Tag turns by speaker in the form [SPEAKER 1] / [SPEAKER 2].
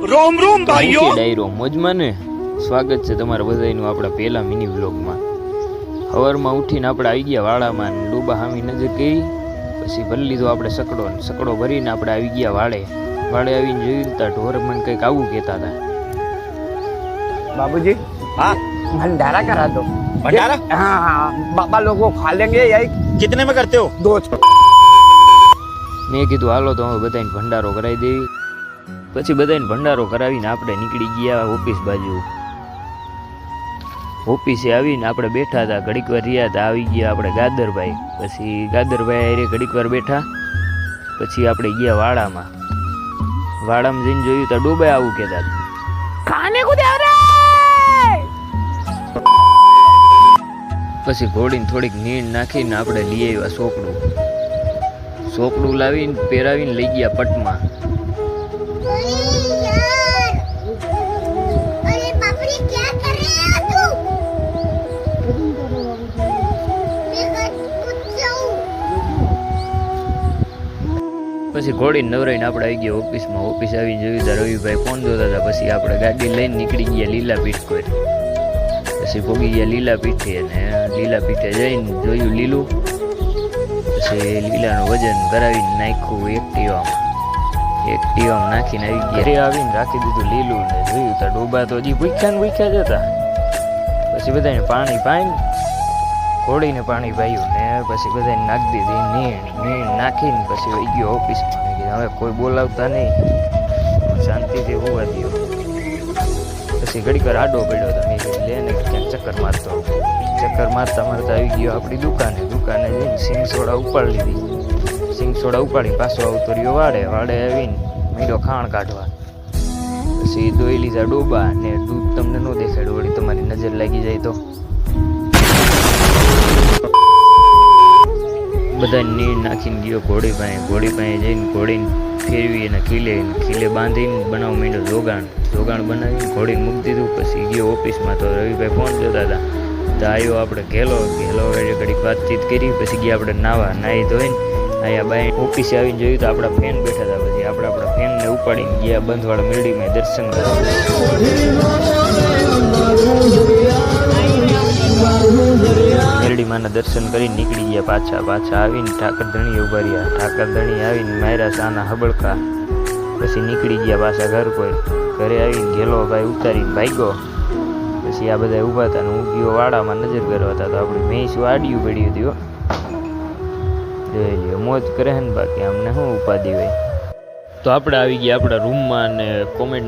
[SPEAKER 1] રોમ રોમ ભાઈઓ
[SPEAKER 2] ડાયરો મોજમાં ને સ્વાગત છે તમારા બધાનું આપણા પહેલા મિની વ્લોગમાં. સવારમાં ઉઠીને આપણે આવી ગયા વાડામાં, ડોબા હામી નજર કરી, પછી ભરી લીધો આપણે સકડો ભરીને આપણે આવી ગયા વાડે આવીને જોયું તા ઢોર મને કંઈક આવું કહેતા હતા.
[SPEAKER 3] बाबूजी
[SPEAKER 1] हाँ
[SPEAKER 3] भंडारा करा दो।
[SPEAKER 1] भंडारा
[SPEAKER 3] हाँ हाँ बाबा लोगो खा लेंगे यही
[SPEAKER 1] कितने में करते हो?
[SPEAKER 3] 2
[SPEAKER 2] મેં કીધું હાલો તો હવે બધાને ભંડારો કરાવી દેવી. પછી બધાને ભંડારો કરાવીને આપણે નીકળી ગયા ઓફિસ બાજુ. ઓફિસે આવીને આપણે બેઠા હતા, ઘડીક વાર રહ્યા હતા, આવી ગયા આપણે ગાદરભાઈ. પછી ગાદરભાઈ હારે ઘડીક વાર બેઠા, પછી આપણે ગયા વાડામાં જઈને જોયું તો ડોબા આવું કહેતા હતા,
[SPEAKER 3] खाने को दे रहे।
[SPEAKER 2] પછી ઘોડીને થોડીક નીણ નાખીને આપણે લઈ આવ્યા સોકડું લાવીને પહેરાવીને લઈ ગયા પટમાં. પછી ઘોડીને નવરાઈને આપણે આવી ગયા ઓફિસમાં. ઓફિસ આવીને જોયું તો રવિભાઈ ફોન જોતા હતા. પછી આપણે ગાડી લઈને નીકળી ગયા લીલાપીઠ કોઈ. પછી ભોગી ગયા લીલાપીઠે, અને લીલાપીઠે જઈને જોયું લીલું. પછી લીલાનું વજન કરાવીને નાખ્યું એક્ટિવામાં નાખીને આવી ગયા. ઘરે આવીને રાખી દીધું લીલું, ને જોયું તો ડોબા તો હજી ભૂખ્યા જ હતા. પછી બધાને પાણી પાઈને ઘોડીને પાણી પાયું, ને પછી બધાને નાખી દીધી નીણ નાખીને પછી વહી ગયો ઓફિસમાં. હવે કોઈ બોલાવતા નહીં, શાંતિથી હોવા દો. પછી ઘડીક વાર આડો પડ્યો હતો, મેં લઈને ક્યાંક ચક્કર મારતા આવી ગયો આપણી દુકાને જઈને સિંગ સોડા ઉપાડી લીધી. સિંગ સોડા ઉપાડી પાછો આવતો રહ્યો વાડે આવીને મીઠો ખાણ કાઢવા. પછી દોઈ લીધા ડોબા, ને દૂધ તમને ન દેખાડ્યું, વળી તમારી નજર લાગી જાય તો. બધા નીર નાખીને ગયો ઘોડી પાસે જઈને ઘોડીને ફેરવી અને ખીલે બાંધીને બનાવ માંડ્યો જોગાણ બનાવીને ઘોડીને મૂકી દીધું. પછી ગયો ઓફિસમાં તો રવિભાઈ ફોન જોતા હતા. તો આવ્યો આપણે ઘેલો ઘડીક વાતચીત કરી. પછી ગયા આપણે નાહી ધોઈને અહીંયા બાય ઓફિસે આવીને જોયું તો આપણા ફેન બેઠા હતા. પછી આપણા ફેનને ઉપાડીને ગયા બંધવાળા મેરડીમાં દર્શન કરવા. મેરડીમાંના દર્શન કરીને નીકળી ગયા પાછા આવીને ઠાકરધણી ઉભા રહ્યા. ઠાકરધણી આવીને માર્યા સાના હબળકા. પછી નીકળી ગયા પાછા ઘરે આવીને ઘેલો ભાઈ ઉતારીને ભાગ્યો. પછી આ બધા ઊભા હતા, ને હું ગયો વાડામાં નજર કરવા હતા. તો આપણી ભેંસ આડિયું પડ્યું હતું. જોઈ લ્યો, મોજ કરે ને, બાકી અમને શું ઉપાધિ હોય. તો આપણે આવી ગયા આપણા રૂમમાં, અને કોમેન્ટ